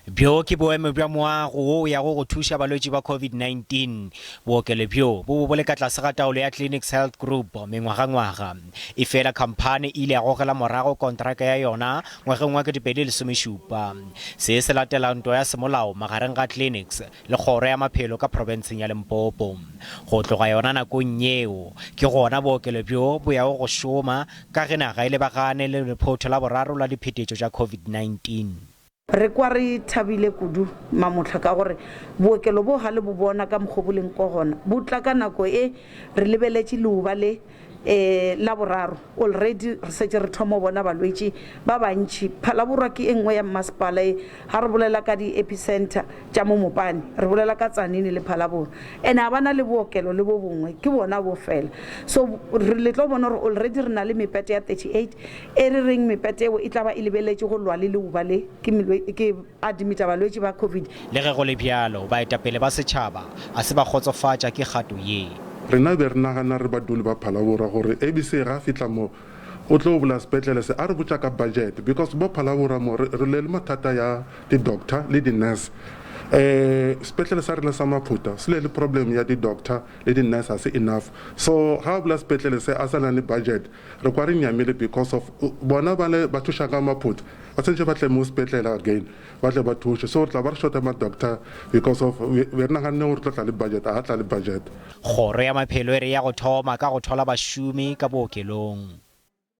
Bjo ke boemo bja moago ya go thuša balwetši ba COVID-19 bookelo bjo bo bole ka tlase ga taolo ya Clinix Health Group mengwaga e fela khamphane ile ya gogela morago kontraka ya yona ngwageng wa 2017 se se latela ntwa ya semolao magareng ga Clinix le kgoro ya maphelo ka provinseng ya Limpopo go tloga yona nakong yeo ke gona bookelo bjo bo ya go šoma ka ge naga ile bagane le report la boraro la diphetetšo tša COVID-19. Re kwa re thabile kudu Maphutha ka gore bookelo bo hale bo bona ka mkgoboleng ko gona bo tla ka nako e re lebeletše leuba le la boraro already research re thomo bona balwetši ba bantši Phalaborwa ke engwe ya masepala ha re bolela ka di epicenter tša mo Mopane re bolela ka Tsanini le Phalaborwa ena bana le bookelo le bo bongwe ke bona bo fela so re le tlo bona re already re na le mepete ya 38 e re reng mepete e tla ba e lebeletše go lwa le leuba le ke admita balwetši ba COVID le ge go le bjalo baetapele ba setšhaba a se ba kgotsofatša ke kgato ye. Rena be re nagana re baduli ba Phalaborwa gore ABC ga fitla mo o tlo bula sepetlele se a re botsa ka budget because bo Phalaborwa mo re le mathata ya di doctor le di nurse sepetlele sa rena sa Maphutha se le problem ya di doctor le di nurse ase enough so ha bula sepetlele se a sana le budget re kwa re nyamile because of bona ba le ba thusha ka Maphutha ba tsentse ba tle mo sepetlele again ba tle ba thusha so tla ba re shota ma doctor because of we rena ga nne gore tla le budget a tla le budget. Kgoro ya maphelo e re ya go thoma ka go thola bašomi ka bookelong.